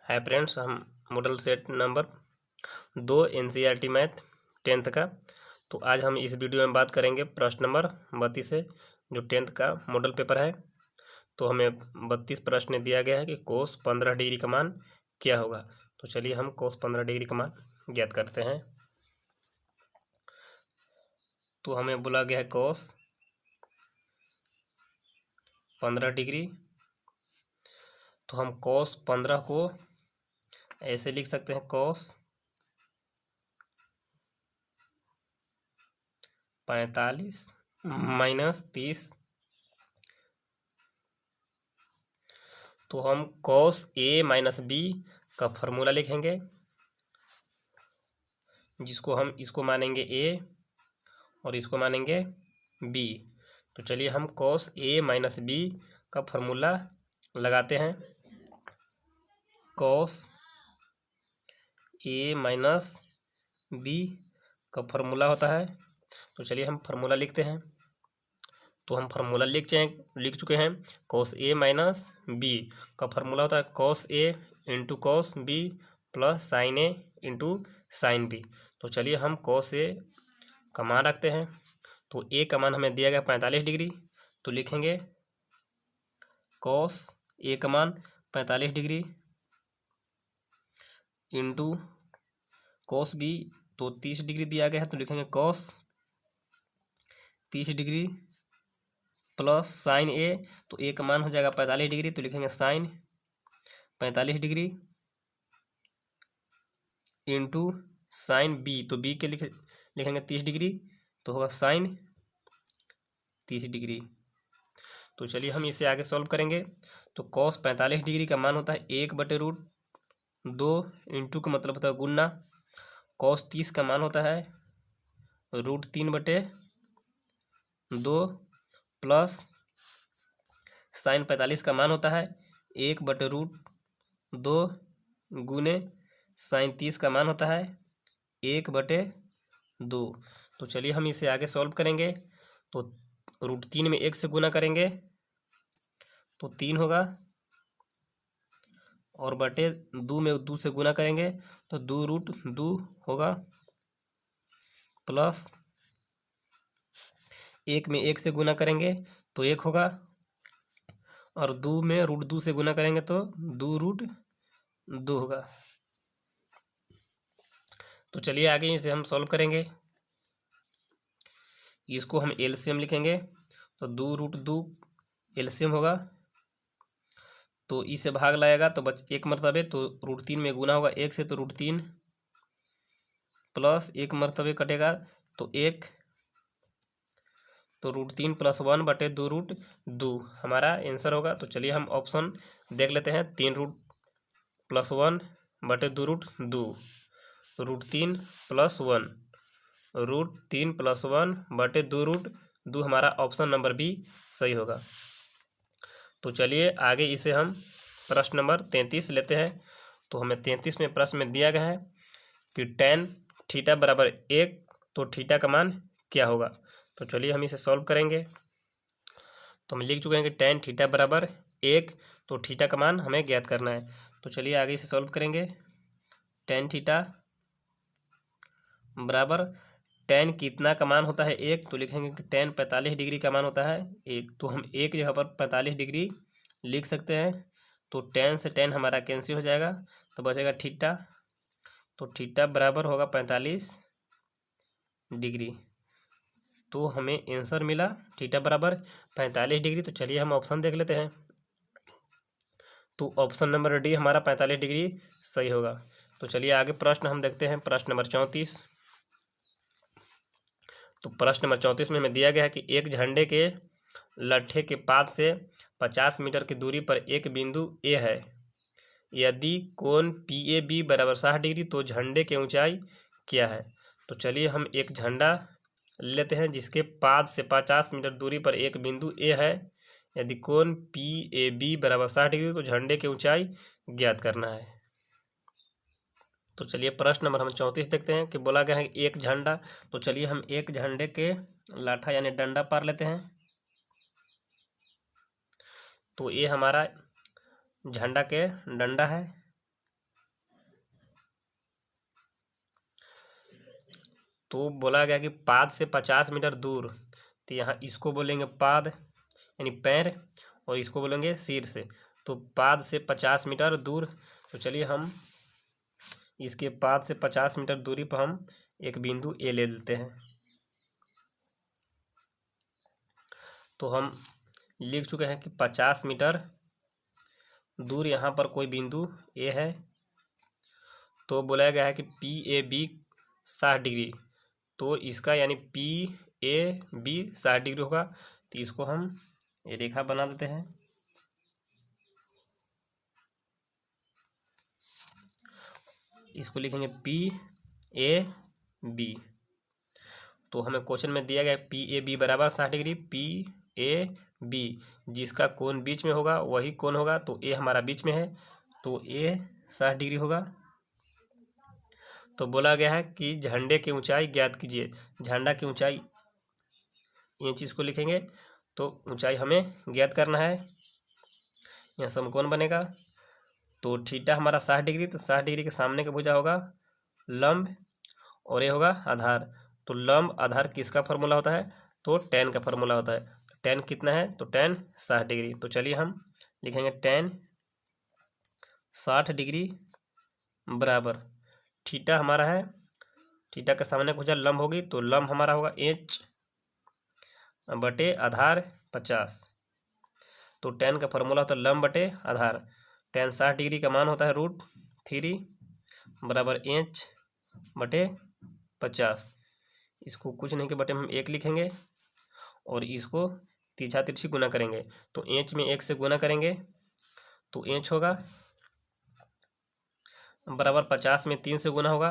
Hi friends, हम model set number 2 NCERT math 10th का। तो आज हम इस वीडियो में बात करेंगे प्रश्न नंबर 32 से, जो 10th का मॉडल पेपर है। तो हमें 32 प्रश्न दिया गया है कि कोस 15 डिग्री का मान क्या होगा। तो चलिए हम कोस 15 डिग्री का मान ज्ञात करते हैं। तो हमें बोला गया है कोस 15 डिग्री। तो हम कोस 15 को ऐसे लिख सकते हैं, कोस 45 माइनस 30। तो हम कॉस ए माइनस बी का फॉर्मूला लिखेंगे, जिसको हम इसको मानेंगे ए और इसको मानेंगे बी। तो चलिए हम कॉस ए माइनस बी का फॉर्मूला लगाते हैं। कॉस ए माइनस बी का फॉर्मूला होता है। तो चलिए हम फॉर्मूला लिखते हैं। तो हम फार्मूला लिख चुके हैं। कॉस ए माइनस बी का फार्मूला होता है cos A into cos B plus sin A into sign B. तो चलिए हम कॉस ए का मान रखते हैं। तो ए का मान हमें दिया गया 45 डिग्री। तो लिखेंगे कॉस ए का मान 45 डिग्री इंटू कॉस बी तो 30 डिग्री दिया गया है। तो लिखेंगे कॉस 30 डिग्री प्लस साइन ए। तो ए का मान हो जाएगा 45 डिग्री। तो लिखेंगे sine 45 degree into sign B. तो बी के लिखेंगे 30 डिग्री। तो होगा साइन 30 डिग्री। तो चलिए हम इसे आगे सॉल्व करेंगे। तो कॉस 45 डिग्री का मान होता है 1/√2 इंटू का मतलब होता है गुना। कॉस 30 का मान होता है √3/2 प्लस साइन 45 का मान होता है 1/√2 गुने साइन 30 का मान होता है 1/2। तो चलिए हम इसे आगे सॉल्व करेंगे। तो √3 में 1 से गुना करेंगे तो 3 होगा, और बटे 2 में 2 से गुना करेंगे तो 2√2 होगा, प्लस 1 में 1 से गुना करेंगे तो 1 होगा, और 2 में √2 से गुना करेंगे तो 2√2 होगा। तो चलिए आगे इसे हम सॉल्व करेंगे। इसको हम एलसीएम लिखेंगे। तो 2√2 एलसीएम होगा। तो इससे भाग लाएगा तो बच एक मरतबे। तो √3 में गुना होगा 1 से, तो √3 प्लस 1 मरतबे कटेगा तो 1। तो √3 प्लस 1/2√2 हमारा आंसर होगा। तो चलिए हम ऑप्शन देख लेते हैं। 3 प्लस 1/2√2 √3 प्लस 1 √3 प्लस 1/2√2 हमारा ऑप्शन नंबर बी सही होगा। तो चलिए आगे इसे हम प्रश्न नंबर 33 लेते हैं। तो हमें 33 में प्रश्न में दिया गया है कि tan थीटा बराबर 1, तो थीटा का मान क्या होगा। तो चलिए हम इसे सॉल्व करेंगे। तो हम लिख चुके हैं कि tan थीटा बराबर 1, तो थीटा का मान हमें ज्ञात करना है। तो चलिए आगे इसे सॉल्व करेंगे। tan थीटा बराबर tan कितना का मान होता है 1, तो लिखेंगे कि tan 45 डिग्री का मान होता है 1। तो हम एक जगह पर 45 डिग्री लिख सकते हैं। तो tan से tan हमारा कैंसिल हो जाएगा, तो बचेगा थीटा। तो थीटा बराबर होगा 45 डिग्री। तो हमें आंसर मिला थीटा बराबर 45 डिग्री। तो चलिए हम ऑप्शन देख लेते हैं। तो ऑप्शन नंबर डी हमारा 45 डिग्री सही होगा। तो चलिए आगे प्रश्न हम देखते हैं। प्रश्न नंबर 34। तो प्रश्न नंबर 34 में हमें दिया गया है कि एक झंडे के लट्ठे के पात से 50 मीटर की दूरी पर एक बिंदु ए है। यदि कोण PAB बराबर 60 डिग्री, तो झंडे की ऊंचाई क्या है। तो चलिए हम एक झंडा लेते हैं जिसके पात से 50 मीटर दूरी पर एक बिंदु ए है। यदि कोण PAB बराबर 60 डिग्री, तो झंडे की ऊंचाई ज्ञात करना है। तो चलिए प्रश्न नंबर हम 34 देखते हैं कि बोला गया है एक झंडा। तो चलिए हम एक झंडे के लाठा यानी डंडा पार लेते हैं। तो ये हमारा झंडा के डंडा है। तो बोला गया कि पाद से 50 मीटर दूर, तो यहाँ इसको बोलेंगे पाद यानी पैर, और इसको बोलेंगे शीर्ष। तो पाद से 50 मीटर दूर, तो चलिए हम इसके पाद से 50 मीटर दूरी पर हम एक बिंदु ए ले लेते हैं। तो हम लिख चुके हैं कि 50 मीटर दूर यहाँ पर कोई बिंदु ए है। तो बोला गया है कि पी ए बी 60 डिग्री, तो इसका यानी पी ए बी 60 डिग्री होगा। तो इसको हम रेखा बना देते हैं। इसको लिखेंगे पी ए बी। तो हमें क्वेश्चन में दिया गया पी ए बी बराबर 60 डिग्री। पी ए बी जिसका कोण बीच में होगा वही कोण होगा। तो ए हमारा बीच में है, तो ए 60 डिग्री होगा। तो बोला गया है कि झंडे की ऊंचाई ज्ञात कीजिए। झंडा की ऊंचाई ये चीज़ को लिखेंगे, तो ऊंचाई हमें ज्ञात करना है। यहाँ समकोण बनेगा, तो थीटा हमारा 60 डिग्री, तो 60 डिग्री के सामने का भुजा होगा लंब और ये होगा आधार। तो लंब आधार किसका फार्मूला होता है? तो tan का फार्मूला होता है। tan कितना है? तो tan 60 डिग्री। तो चलिए हम लिखेंगे tan 60 डिग्री बराबर थीटा हमारा है, थीटा के सामने भुजा लंब होगी, तो लंब हमारा होगा h बटे आधार 50। तो tan का फार्मूला होता है लंब बटे आधार। tan 60 डिग्री का मान होता है √3 बराबर h बटे 50। इसको कुछ नहीं के बटे हम 1 लिखेंगे और इसको तिरछा तिरछी गुना करेंगे। तो h में 1 से गुना करेंगे तो h होगा बराबर 50 में 3 से गुना होगा,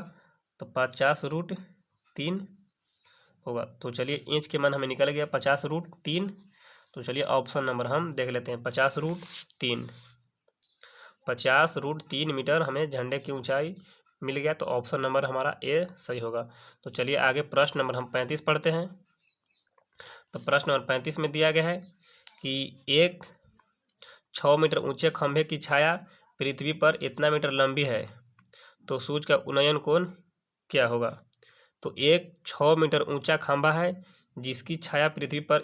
तो 50√3 होगा। तो चलिए h के मान हमें निकल गया 50√3। तो चलिए ऑप्शन नंबर हम देख लेते हैं। 50√3 50√3 मीटर हमें झंडे की ऊंचाई मिल गया। तो ऑप्शन नंबर हमारा ए सही होगा। तो चलिए आगे प्रश्न नंबर हम 35 पढ़ते हैं। तो प्रश्न नंबर 35 में दिया गया है कि एक 6 मीटर ऊंचे खंभे की छाया पृथ्वी पर इतना मीटर लंबी है, तो सूर्य का उन्नयन कोण क्या होगा? तो एक 6 मीटर ऊंचा खंभा है जिसकी छाया पृथ्वी पर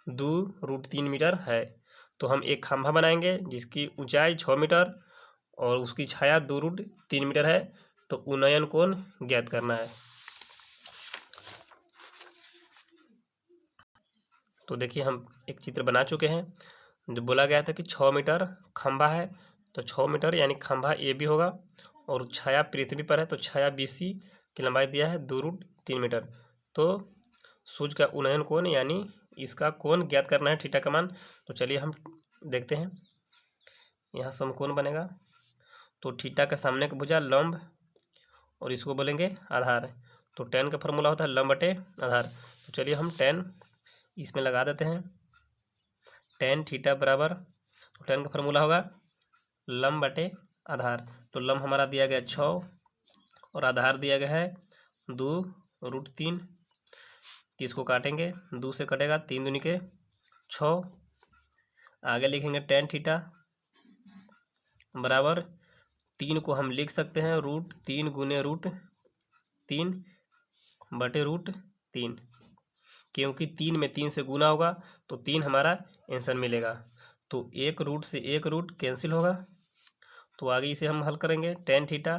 2√3 मीटर है। तो हम एक खंभा बनाएंगे जिसकी ऊंचाई 6 मीटर और उसकी छाया 2√3 मीटर है। तो उन्नयन कोण ज्ञात करना है। तो देखिए हम एक चित्र बना चुके हैं। जो बोला गया था कि 6 मीटर खंभा है, तो 6 मीटर यानी खंभा ए बी होगा और छाया पृथ्वी पर है, तो छाया बी सी की लंबाई दिया है 2√3 मीटर। तो सूर्य का उन्नयन कोण यानी इसका कोण ज्ञात करना है, थीटा का मान। तो चलिए हम देखते हैं। यहाँ समकोण बनेगा, तो थीटा के सामने का भुजा लंब और इसको बोलेंगे आधार। तो tan का फार्मूला होता है लंब बटे आधार। तो चलिए हम tan इसमें लगा देते हैं। tan थीटा बराबर, तो tan का फार्मूला होगा लंब बटे आधार। तो लंब हमारा दिया गया 6 और आधार दिया गया है 2√3। इसको काटेंगे, 2 से कटेगा 3 दूनी के 6। आगे लिखेंगे tan थीटा बराबर 3 को हम लिख सकते हैं √3 गुने √3 बटे √3, क्योंकि 3 में 3 से गुना होगा तो 3 हमारा आंसर मिलेगा। तो एक रूट से एक रूट कैंसिल होगा। तो आगे इसे हम हल करेंगे। tan थीटा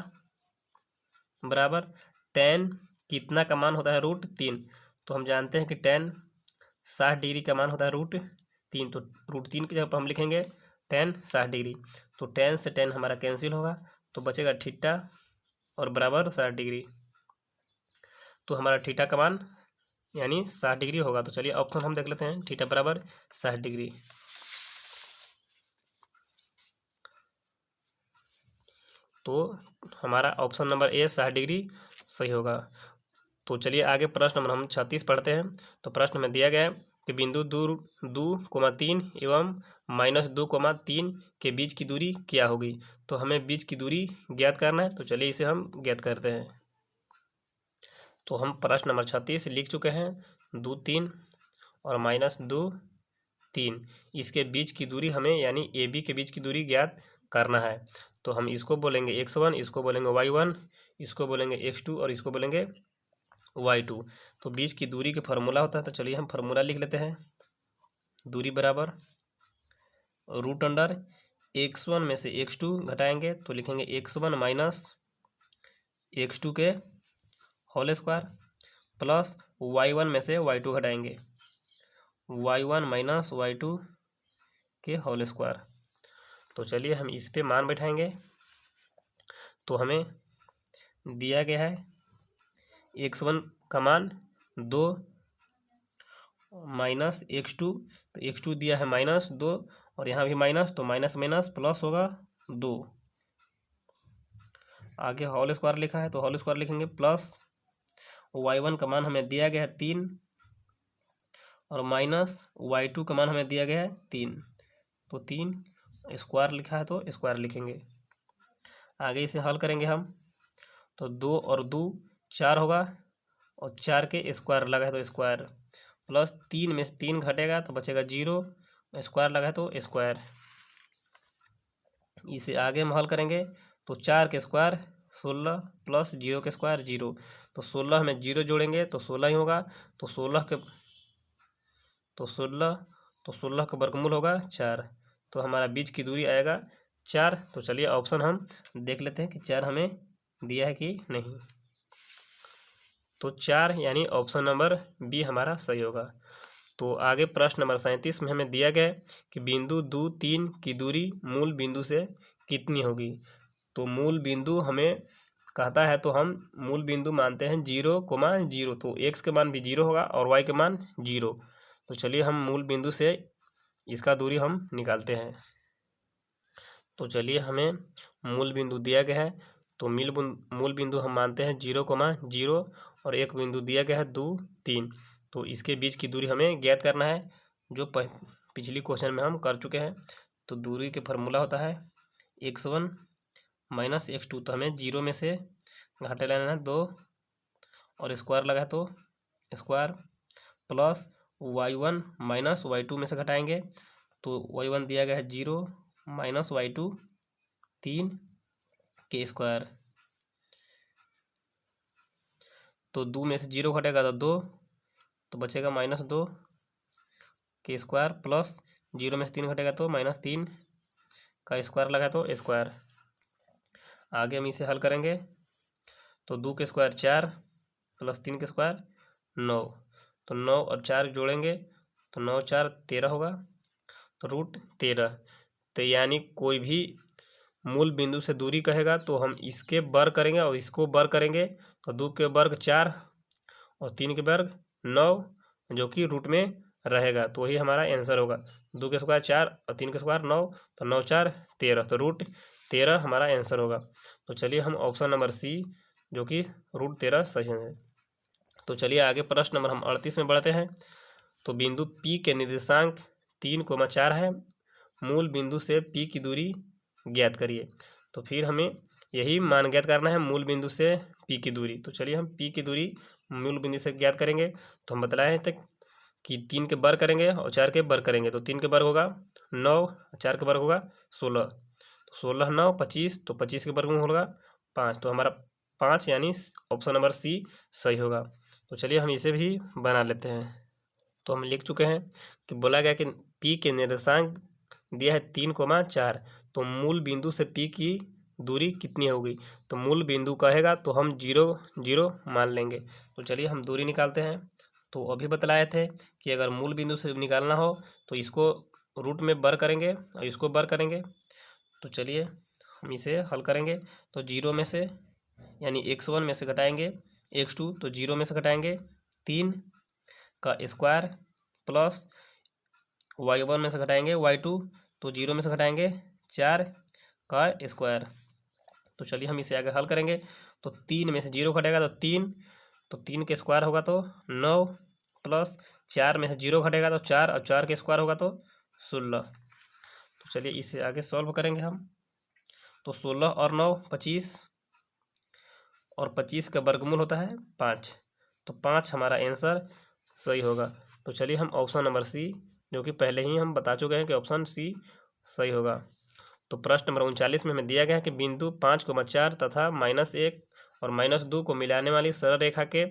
बराबर tan कितना का मान होता है √3। तो हम जानते हैं कि tan 60 डिग्री का मान होता है √3। तो √3 की जगह पर हम लिखेंगे tan 60 डिग्री। तो tan से tan हमारा कैंसिल होगा, तो बचेगा थीटा और बराबर 60 डिग्री। तो हमारा थीटा का मान यानी 60 डिग्री होगा। तो चलिए ऑप्शन हम देख लेते हैं। थीटा बराबर 60 डिग्री। तो हमारा ऑप्शन नंबर ए 60 डिग्री सही होगा। तो चलिए आगे प्रश्न नंबर हम 36 पढ़ते हैं। तो प्रश्न में दिया गया है कि बिंदु 2,3 एवं -2,3 के बीच की दूरी क्या होगी? तो हमें बीच की दूरी ज्ञात करना है। तो चलिए इसे हम ज्ञात करते हैं। तो हम प्रश्न नंबर 36 लिख चुके हैं। 2,3 और -2,3 इसके बीच की दूरी हमें यानी ए बी के बीच की दूरी ज्ञात करना है। तो हम इसको बोलेंगे x1, इसको बोलेंगे y1, इसको बोलेंगे x2 और इसको बोलेंगे y2। तो बीच की दूरी के फार्मूला होता है, तो चलिए हम फार्मूला लिख लेते हैं। दूरी बराबर रूट अंडर x1 में से x2 घटाएंगे तो लिखेंगे x1 माइनस x2 के होल स्क्वायर प्लस y1 में से y2 घटाएंगे y1 माइनस y2 के होल स्क्वायर। तो चलिए हम इस पे मान बैठाएंगे। तो हमें दिया गया है x1 का मान 2 माइनस x2, तो x2 दिया है -2 और यहाँ भी माइनस, तो माइनस माइनस प्लस होगा 2। आगे होल स्क्वायर लिखा है तो होल स्क्वायर लिखेंगे प्लस y1 का मान हमें दिया गया है 3 और माइनस y2 का मान हमें दिया गया है 3, तो 3 स्क्वायर लिखा है तो स्क्वायर लिखेंगे। आगे इसे हल करेंगे हम, तो 2 और 2 4 होगा और 4 के स्क्वायर लगा है तो स्क्वायर प्लस 3 में से 3 घटेगा तो बचेगा 0, स्क्वायर लगा है तो स्क्वायर। इसे आगे हम हल करेंगे तो 4 के स्क्वायर 16 प्लस 0 के स्क्वायर 0, तो 16 में 0 जोड़ेंगे तो 16 ही होगा, तो 16 का वर्गमूल होगा 4, तो हमारा बीच की दूरी आएगा 4। तो चलिए ऑप्शन हम देख लेते हैं कि 4 हमें दिया है कि नहीं। तो 4 यानी ऑप्शन नंबर बी हमारा सही होगा। तो आगे प्रश्न नंबर 37 में हमें दिया गया है कि बिंदु 2, 3 की दूरी मूल बिंदु से कितनी होगी। तो मूल बिंदु हमें कहता है तो हम मूल बिंदु मानते हैं 0,0, तो x के मान भी 0 होगा और y के मान 0। तो चलिए हम मूल बिंदु से इसका दूरी हम निकालते हैं। तो चलिए हमें मूल बिंदु दिया गया है, तो मूल बिंदु हम मानते हैं 0,0 और एक बिंदु दिया गया है 2, 3, तो इसके बीच की दूरी हमें ज्ञात करना है, जो पिछली क्वेश्चन में हम कर चुके हैं। तो दूरी के फार्मूला होता है x1 माइनस x2, तो हमें 0 में से घाटे लेना है 2 और स्क्वायर लगा है तो square plus y1 minus y2 में से घटाएंगे तो y1 दिया गया है 0 माइनस y2 3 के स्क्वायर, तो 2 में से 0 घटेगा तो 2, तो बचेगा -2 के स्क्वायर प्लस 0 में से 3 घटेगा तो -3 का स्क्वायर लगा तो स्क्वायर। आगे हम इसे हल करेंगे तो 2 के स्क्वायर 4 प्लस 3 के स्क्वायर 9, तो 9 और 4 जोड़ेंगे तो 9 4 13 होगा, तो √13। तो यानी कोई भी मूल बिंदु से दूरी कहेगा तो हम इसके वर्ग करेंगे और इसको वर्ग करेंगे, तो 2 के वर्ग 4 और 3 के वर्ग 9, जो कि रूट में रहेगा, तो वही हमारा आंसर होगा। 2 के स्क्वायर 4 और 3 के स्क्वायर 9, तो 9 4 13, तो √13 हमारा आंसर होगा। तो चलिए हम ऑप्शन नंबर सी जो कि √13 सही है। तो चलिए आगे प्रश्न नंबर हम 38 में बढ़ते हैं। तो बिंदु P के निर्देशांक 3,4 है, मूल बिंदु से P की दूरी ज्ञात करिए। तो फिर हमें यही मान ज्ञात करना है, मूल बिंदु से P की दूरी। तो चलिए हम P की दूरी मूल बिंदु से ज्ञात करेंगे। तो हम बताए थे कि 3 के वर्ग करेंगे और 4 के वर्ग करेंगे, तो 3 के वर्ग होगा 9, 4 के वर्ग होगा 16, तो 16 9 25, तो 25 के वर्ग में होगा 5, तो हमारा 5 यानी ऑप्शन नंबर सी सही होगा। तो चलिए हम इसे भी बना लेते हैं। तो हम लिख चुके हैं कि बोला गया कि P के निर्देशांक दिया है 3,4, तो मूल बिंदु से P की दूरी कितनी होगी। तो मूल बिंदु कहेगा तो हम 0 0 मान लेंगे। तो चलिए हम दूरी निकालते हैं। तो अभी बतलाए थे कि अगर मूल बिंदु से निकालना हो तो इसको रूट में वर्ग करेंगे और इसको वर्ग करेंगे। तो चलिए हम इसे हल करेंगे। तो 0 में से यानी x1 में से घटाएंगे x2, तो 0 में से घटाएंगे 3 का स्क्वायर प्लस y1 में से घटाएंगे y2, तो 0 में से घटाएंगे 4 का स्क्वायर। तो चलिए हम इसे आगे हल करेंगे। तो 3 में से 0 घटेगा तो 3, तो 3 के स्क्वायर होगा तो 9 प्लस 4 में से 0 घटेगा तो 4 और 4 के स्क्वायर होगा तो 16। तो चलिए इसे आगे सॉल्व करेंगे हम। तो 16 और 9 25 और 25 का वर्गमूल होता है 5, तो 5 हमारा आंसर सही होगा। तो चलिए हम ऑप्शन नंबर सी जो कि पहले ही हम बता चुके हैं कि ऑप्शन सी सही होगा। तो प्रश्न नंबर 39 में हमें दिया गया है कि बिंदु 5,4 तथा -1 और -2 को मिलाने वाली सरल रेखा के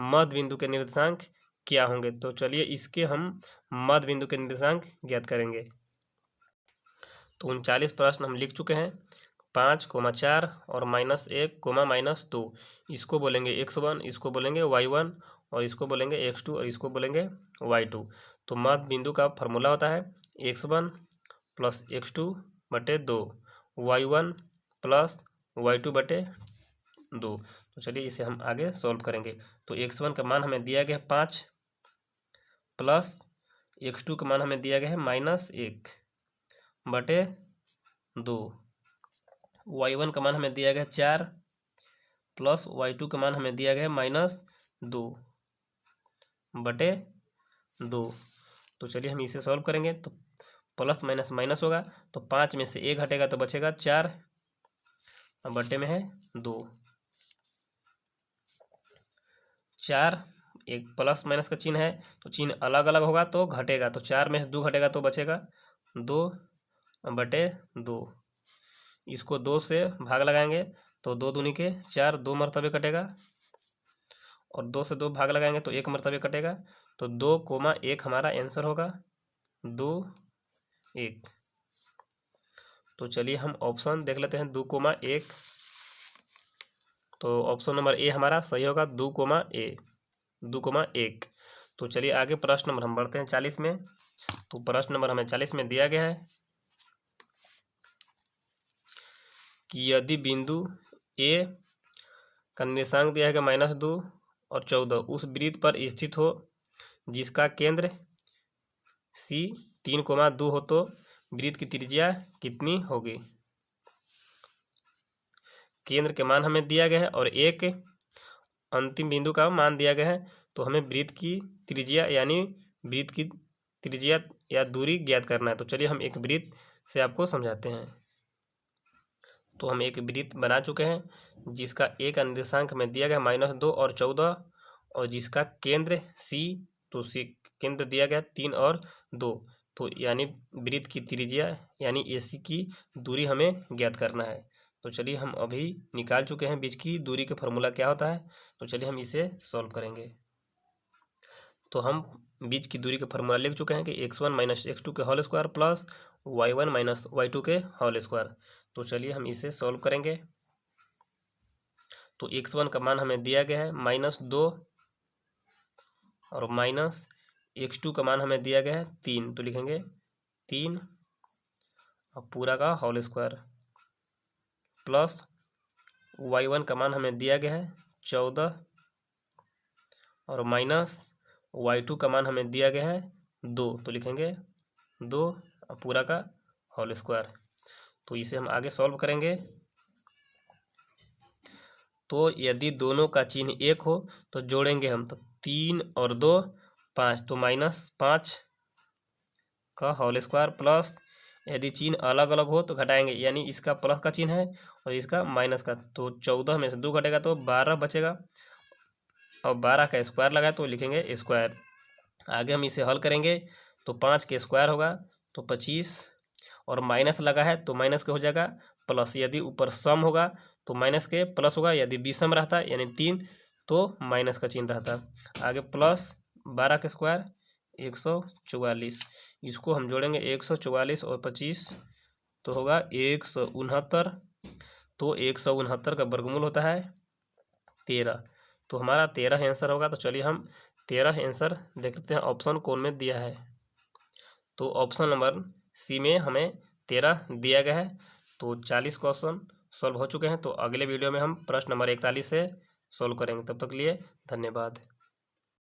मध्य बिंदु के निर्देशांक क्या होंगे। तो चलिए इसके हम मध्य बिंदु के निर्देशांक ज्ञात करेंगे। तो 39 प्रश्न हम लिख चुके हैं। 5, 4 और -1, -2 इसको बोलेंगे x1, इसको बोलेंगे y1 और इसको बोलेंगे x2 और इसको बोलेंगे y2। तो मध्य बिंदु का फॉर्मूला होता है x1 + x2/2, y1 + y2/2। तो चलिए इसे हम आगे सॉल्व करेंगे। तो x1 का मान हमें दिया गया है 5 प्लस x2 का मान हमें दिया गया है -1/2, y1 का मान हमें दिया गया है 4 प्लस y2 का मान हमें दिया गया है -2/2। तो चलिए हम इसे सॉल्व करेंगे। तो प्लस माइनस माइनस होगा, तो 5 में से 1 हटेगा तो बचेगा 4 और बटे में है 2। 4, एक प्लस माइनस का चिन्ह है तो चिन्ह अलग अलग होगा तो घटेगा, तो 4 में से 2 घटेगा तो बचेगा 2/2। इसको 2 से भाग लगाएंगे तो 2 दूनी के 4, 2 मरतबे कटेगा और 2 से 2 भाग लगाएंगे तो 1 मरतबे कटेगा। तो 2,1 हमारा आंसर होगा, 2, 1। तो चलिए हम ऑप्शन देख लेते हैं 2,1। तो ऑप्शन नंबर ए हमारा सही होगा, 2,1। तो चलिए आगे प्रश्न नंबर हम बढ़ते हैं 40 में। तो प्रश्न नंबर हमें 40 में दिया गया है कि यदि बिंदु ए का निर्देशांक दिया है -2 और 14 उस वृत्त पर स्थित हो जिसका केंद्र C 3,2 हो तो वृत्त की त्रिज्या कितनी होगी। केंद्र के मान हमें दिया गया है और एक अंतिम बिंदु का मान दिया गया है। तो हमें वृत्त की त्रिज्या यानी वृत्त की त्रिज्या या दूरी ज्ञात करना है। तो चलिए हम एक वृत्त से आपको समझाते हैं। तो हम एक वृत्त बना चुके हैं जिसका एक निर्देशांक में दिया गया -2 और 14 और जिसका केंद्र C, तो C केंद्र दिया गया 3 और 2। तो यानी वृत्त की त्रिज्या यानी AC की दूरी हमें ज्ञात करना है। तो चलिए हम अभी निकाल चुके हैं बीच की दूरी का फॉर्मूला क्या होता है। तो चलिए हम इसे सॉल्व करेंगे। तो हम बीच की दूरी का फॉर्मूला लिख चुके हैं कि x1 - x2 के whole square plus y1 - y2 के होल स्क्वायर। तो चलिए हम इसे सॉल्व करेंगे। तो x1 का मान हमें दिया गया है -2 और -x2 का मान हमें दिया गया है 3। तो लिखेंगे 3 और पूरा का होल स्क्वायर प्लस y1 का मान हमें दिया गया है 14 और -y2 का मान हमें दिया गया है 2। तो लिखेंगे 2 और पूरा का होल स्क्वायर। तो इसे हम आगे सॉल्व करेंगे। तो यदि दोनों का चिन्ह 1 हो तो जोड़ेंगे हम, तो 3 और 2 5, तो -5 का होल स्क्वायर प्लस यदि चिन्ह अलग अलग हो तो घटाएंगे, यानी इसका प्लस का चिन्ह है और इसका माइनस का। तो 14 में से 2 घटेगा तो 12 बचेगा और 12 का स्क्वायर लगाए तो लिखेंगे स्क्वायर। आगे हम इसे हल करेंगे तो 5 के स्क्वायर होगा तो 25 और माइनस लगा है तो माइनस का हो जाएगा प्लस। यदि ऊपर सम होगा तो माइनस के प्लस होगा, यदि विषम रहता यानी 3 तो माइनस का चिन्ह रहता। आगे प्लस 12 का स्क्वायर 144, इसको हम जोड़ेंगे 144 और 25 तो होगा 169। तो 169 का वर्गमूल होता है 13। तो हमारा 13 आंसर होगा। तो चलिए हम 13 आंसर देखते हैं ऑप्शन कौन में दिया है। तो ऑप्शन नंबर सी में हमें 13 दिया गया है। तो 40 क्वेश्चन सॉल्व हो चुके हैं। तो अगले वीडियो में हम प्रश्न नंबर 41 से सॉल्व करेंगे। तब तक के लिए धन्यवाद।